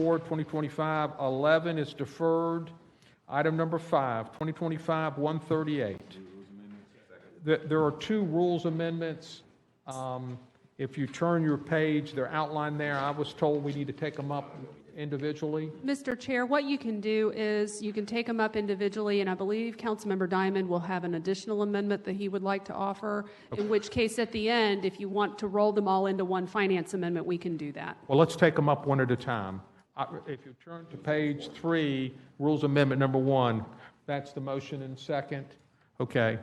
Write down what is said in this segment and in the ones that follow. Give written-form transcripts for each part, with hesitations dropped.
4, 2025, 11 is deferred. Item number 5, 2025, 138. There are 2 rules amendments. If you turn your page, they're outlined there. I was told we need to take them up individually. Mr. Chair, what you can do is you can take them up individually, and I believe Councilmember Diamond will have an additional amendment that he would like to offer, in which case at the end, if you want to roll them all into one finance amendment, we can do that. Well, let's take them up one at a time. If you turn to page 3, Rules Amendment number 1, that's the motion and second. Okay.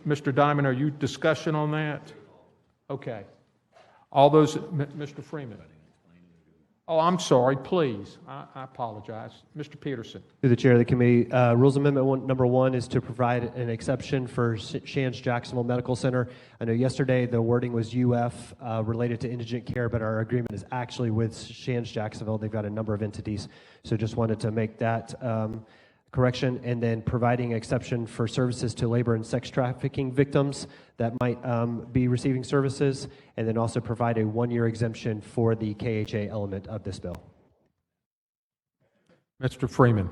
Mr. Diamond, are you discussion on that? Okay. All those, Mr. Freeman. Oh, I'm sorry, please. I apologize. Mr. Peterson. Through the chair of the committee, Rules Amendment number 1 is to provide an exception for Shands Jacksonville Medical Center. I know yesterday the wording was UF related to indigent care, but our agreement is actually with Shands Jacksonville. They've got a number of entities, so just wanted to make that correction, and then providing exception for services to labor and sex trafficking victims that might be receiving services, and then also provide a 1-year exemption for the KHA element of this bill. Mr. Freeman.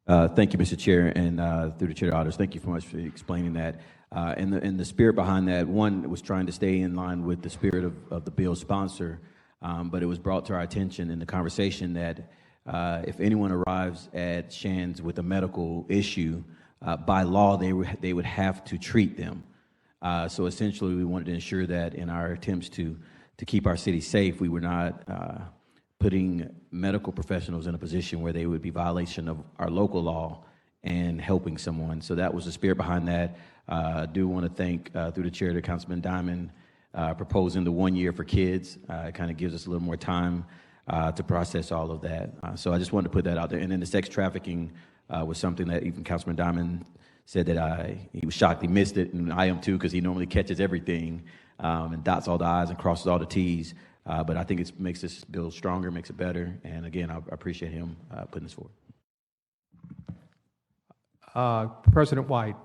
Thank you, Mr. Chair, and through the chair of auditors, thank you so much for explaining that. And the spirit behind that, one, was trying to stay in line with the spirit of the bill's sponsor, but it was brought to our attention in the conversation that if anyone arrives at Shands with a medical issue, by law, they would have to treat them. So essentially, we wanted to ensure that in our attempts to keep our city safe, we were not putting medical professionals in a position where they would be violation of our local law and helping someone. So that was the spirit behind that. I do want to thank, through the chair, to Councilman Diamond, proposing the 1 year for kids. It kind of gives us a little more time to process all of that. So I just wanted to put that out there. And then the sex trafficking was something that even Councilman Diamond said that he was shocked he missed it, and I am too, because he normally catches everything and dots all the I's and crosses all the T's. But I think it makes this bill stronger, makes it better. And again, I appreciate him putting this forward. President White.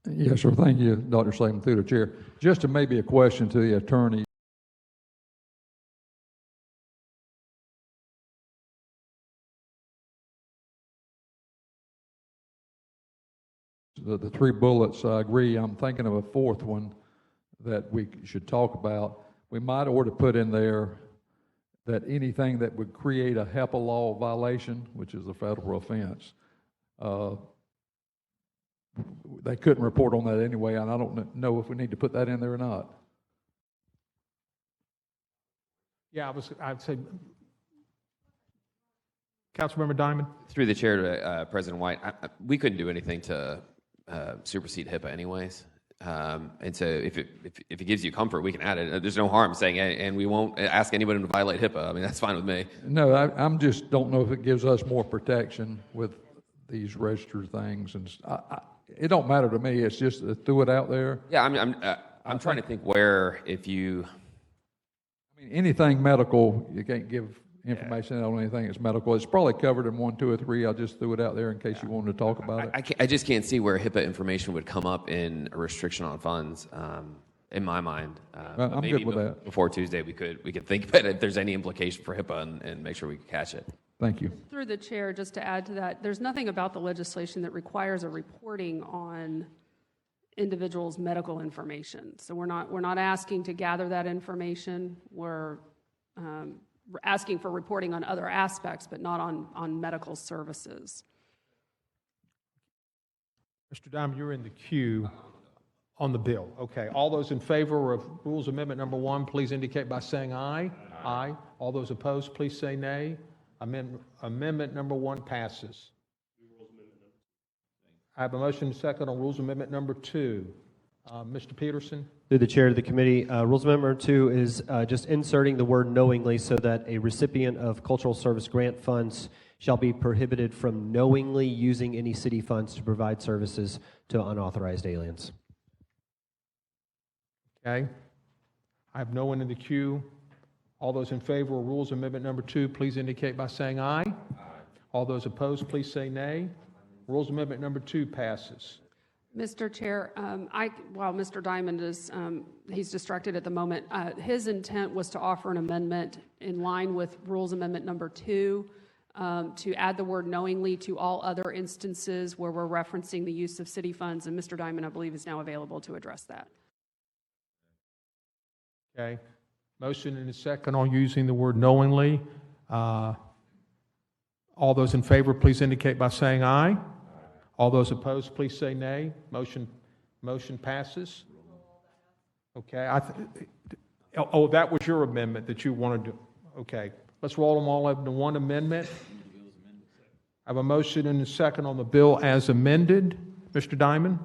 Yes, sir. Thank you, Dr. Salem, through the chair. Just to maybe a question to the attorney. The 3 bullets, I agree. I'm thinking of a 4th one that we should talk about. We might ought to put in there that anything that would create a HEPA law violation, which is a federal offense, they couldn't report on that anyway, and I don't know if we need to put that in there or not. Yeah, I'd say, Councilmember Diamond. Through the chair to President White, we couldn't do anything to supersede HIPAA anyways. And so if it gives you comfort, we can add it. There's no harm saying, and we won't ask anybody to violate HIPAA. I mean, that's fine with me. No, I'm just don't know if it gives us more protection with these registered things. And it don't matter to me. It's just threw it out there. Yeah, I'm trying to think where if you. I mean, anything medical, you can't give information on anything that's medical. It's probably covered in 1, 2, or 3. I just threw it out there in case you wanted to talk about it. I just can't see where HIPAA information would come up in a restriction on funds. In my mind, I'm good with that. Before Tuesday, we could think about if there's any implication for HIPAA and make sure we can catch it. Thank you. Through the chair, just to add to that, there's nothing about the legislation that requires a reporting on individuals' medical information. So we're not asking to gather that information. We're asking for reporting on other aspects, but not on medical services. Mr. Diamond, you're in the queue on the bill. Okay. All those in favor of Rules Amendment number 1, please indicate by saying aye. Aye. All those opposed, please say nay. Amendment number 1 passes. I have a motion and second on Rules Amendment number 2. Mr. Peterson. Through the chair of the committee, Rules Amendment number 2 is just inserting the word knowingly so that a recipient of cultural service grant funds shall be prohibited from knowingly using any city funds to provide services to unauthorized aliens. Okay. I have no one in the queue. All those in favor of Rules Amendment number 2, please indicate by saying aye. Aye. All those opposed, please say nay. Rules Amendment number 2 passes. Mr. Chair, while Mr. Diamond is, he's distracted at the moment, his intent was to offer an amendment in line with Rules Amendment Number 2 to add the word knowingly to all other instances where we're referencing the use of city funds, and Mr. Diamond, I believe, is now available to address that. Okay. Motion and a second on using the word knowingly. All those in favor, please indicate by saying aye. All those opposed, please say nay. Motion passes. Okay. Oh, that was your amendment that you wanted to. Okay. Let's roll them all into one amendment. I have a motion and a second on the bill as amended. Mr. Diamond?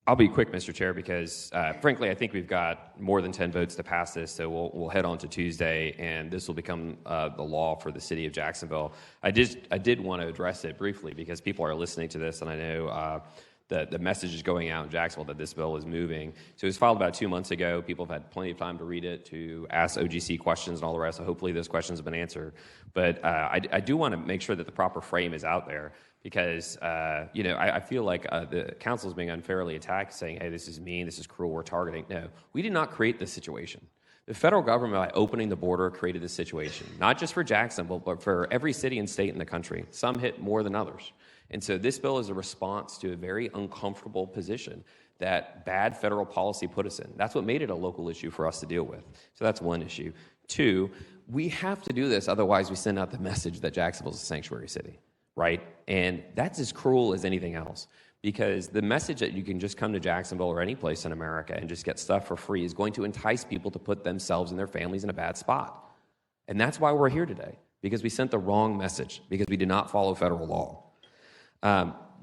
I'll be quick, Mr. Chair, because frankly, I think we've got more than 10 votes to pass this, so we'll head on to Tuesday, and this will become the law for the city of Jacksonville. I did want to address it briefly because people are listening to this, and I know the message is going out in Jacksonville that this bill is moving. So it was filed about 2 months ago. People have had plenty of time to read it, to ask OGC questions and all the rest, so hopefully those questions have been answered. But I do want to make sure that the proper frame is out there. Because, I feel like the council is being unfairly attacked, saying, hey, this is mean, this is cruel, we're targeting. No, we did not create this situation. The federal government, by opening the border, created this situation, not just for Jacksonville, but for every city and state in the country. Some hit more than others. And so this bill is a response to a very uncomfortable position that bad federal policy put us in. That's what made it a local issue for us to deal with. So that's one issue. Two, we have to do this, otherwise we send out the message that Jacksonville is a sanctuary city. Right? And that's as cruel as anything else, because the message that you can just come to Jacksonville or any place in America and just get stuff for free is going to entice people to put themselves and their families in a bad spot. And that's why we're here today, because we sent the wrong message, because we did not follow federal law.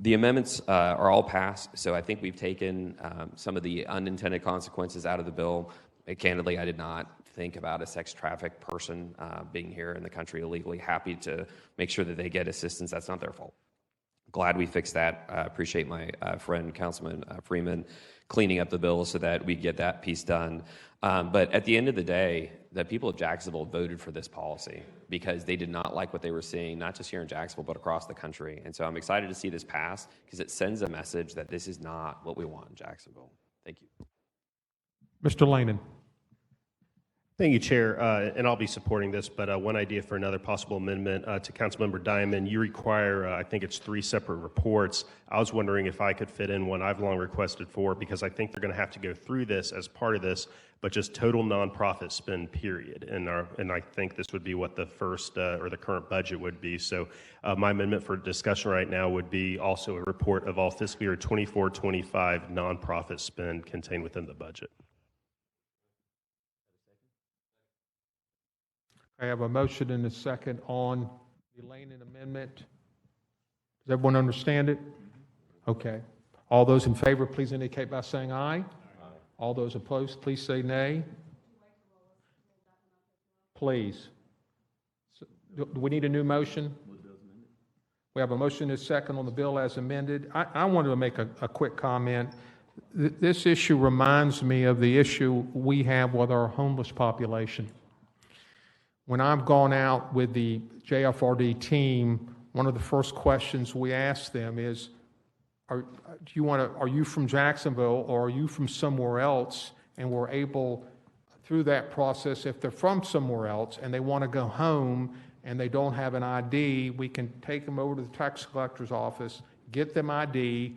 The amendments are all passed, so I think we've taken some of the unintended consequences out of the bill. Candidly, I did not think about a sex trafficked person being here in the country illegally. Happy to make sure that they get assistance. That's not their fault. Glad we fixed that. Appreciate my friend, Councilman Freeman, cleaning up the bill so that we get that piece done. But at the end of the day, the people of Jacksonville voted for this policy because they did not like what they were seeing, not just here in Jacksonville, but across the country. And so I'm excited to see this pass because it sends a message that this is not what we want in Jacksonville. Thank you. Mr. Lahnen. Thank you, Chair, and I'll be supporting this, but one idea for another possible amendment to Councilmember Diamond, you require, I think it's 3 separate reports. I was wondering if I could fit in one I've long requested for, because I think they're going to have to go through this as part of this, but just total nonprofit spend, period. And I think this would be what the first or the current budget would be. So my amendment for discussion right now would be also a report of all fiscal year 24-25 nonprofit spend contained within the budget. I have a motion and a second on the Lahnen amendment. Does everyone understand it? Okay. All those in favor, please indicate by saying aye. Aye. All those opposed, please say nay. Please. So, do we need a new motion? We have a motion and a second on the bill as amended. I wanted to make a quick comment. This issue reminds me of the issue we have with our homeless population. When I've gone out with the JFRD team, one of the first questions we ask them is, are you from Jacksonville or are you from somewhere else? And we're able, through that process, if they're from somewhere else and they want to go home and they don't have an ID, we can take them over to the tax collector's office, get them ID.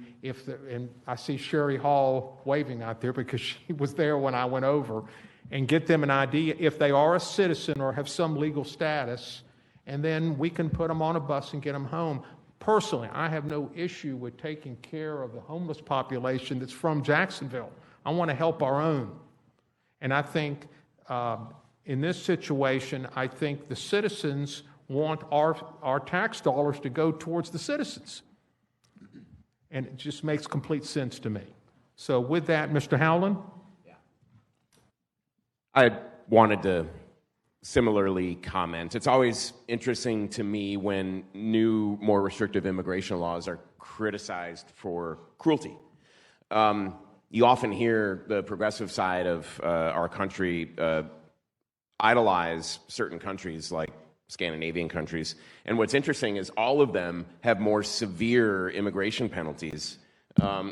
And I see Sherry Hall waving out there because she was there when I went over. And get them an ID if they are a citizen or have some legal status, and then we can put them on a bus and get them home. Personally, I have no issue with taking care of the homeless population that's from Jacksonville. I want to help our own. And I think in this situation, I think the citizens want our tax dollars to go towards the citizens. And it just makes complete sense to me. So with that, Mr. Howland? I wanted to similarly comment. It's always interesting to me when new, more restrictive immigration laws are criticized for cruelty. You often hear the progressive side of our country idolize certain countries like Scandinavian countries. And what's interesting is all of them have more severe immigration penalties,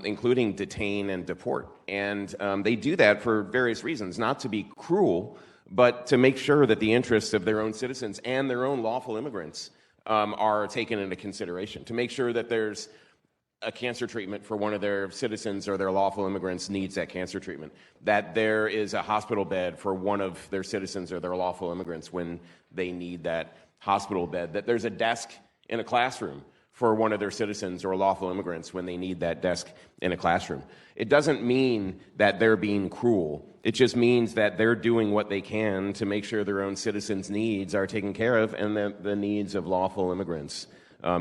including detain and deport. And they do that for various reasons, not to be cruel, but to make sure that the interests of their own citizens and their own lawful immigrants are taken into consideration, to make sure that there's a cancer treatment for one of their citizens or their lawful immigrants needs that cancer treatment, that there is a hospital bed for one of their citizens or their lawful immigrants when they need that hospital bed, that there's a desk in a classroom for one of their citizens or lawful immigrants when they need that desk in a classroom. It doesn't mean that they're being cruel. It just means that they're doing what they can to make sure their own citizens' needs are taken care of and the needs of lawful immigrants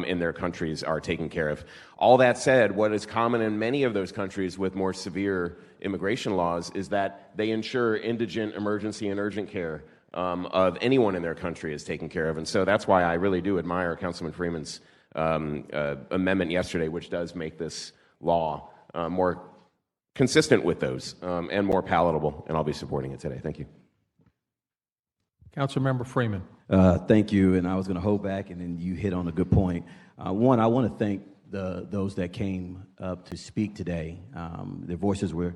in their countries are taken care of. All that said, what is common in many of those countries with more severe immigration laws is that they ensure indigent, emergency, and urgent care of anyone in their country is taken care of. And so that's why I really do admire Councilman Freeman's amendment yesterday, which does make this law more consistent with those and more palatable, and I'll be supporting it today. Thank you. Councilmember Freeman. Thank you, and I was going to hold back, and then you hit on a good point. One, I want to thank those that came up to speak today. Their voices were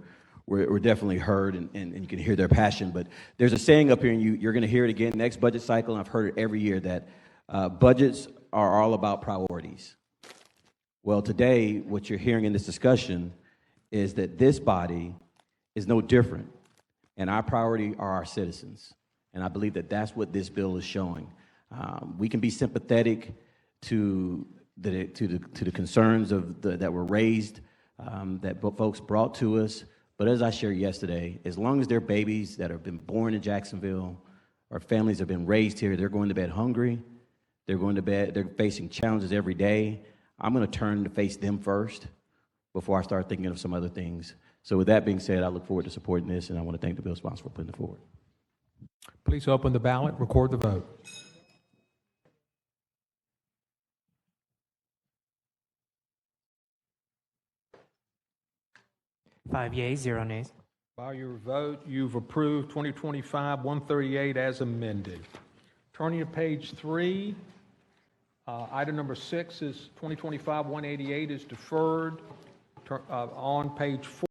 definitely heard, and you can hear their passion. But there's a saying up here, and you're going to hear it again next budget cycle, and I've heard it every year, that budgets are all about priorities. Well, today, what you're hearing in this discussion is that this body is no different, and our priority are our citizens. And I believe that that's what this bill is showing. We can be sympathetic to the concerns that were raised, that folks brought to us. But as I shared yesterday, as long as they're babies that have been born in Jacksonville, or families have been raised here, they're going to bed hungry. They're facing challenges every day. I'm going to turn to face them first before I start thinking of some other things. So with that being said, I look forward to supporting this, and I want to thank the bill sponsor for putting it forward. Please open the ballot, record the vote. 5 yeas, 0 nays. By your vote, you've approved 2025-138 as amended. Turning to page 3, item number 6 is 2025-188 is deferred. On page 4.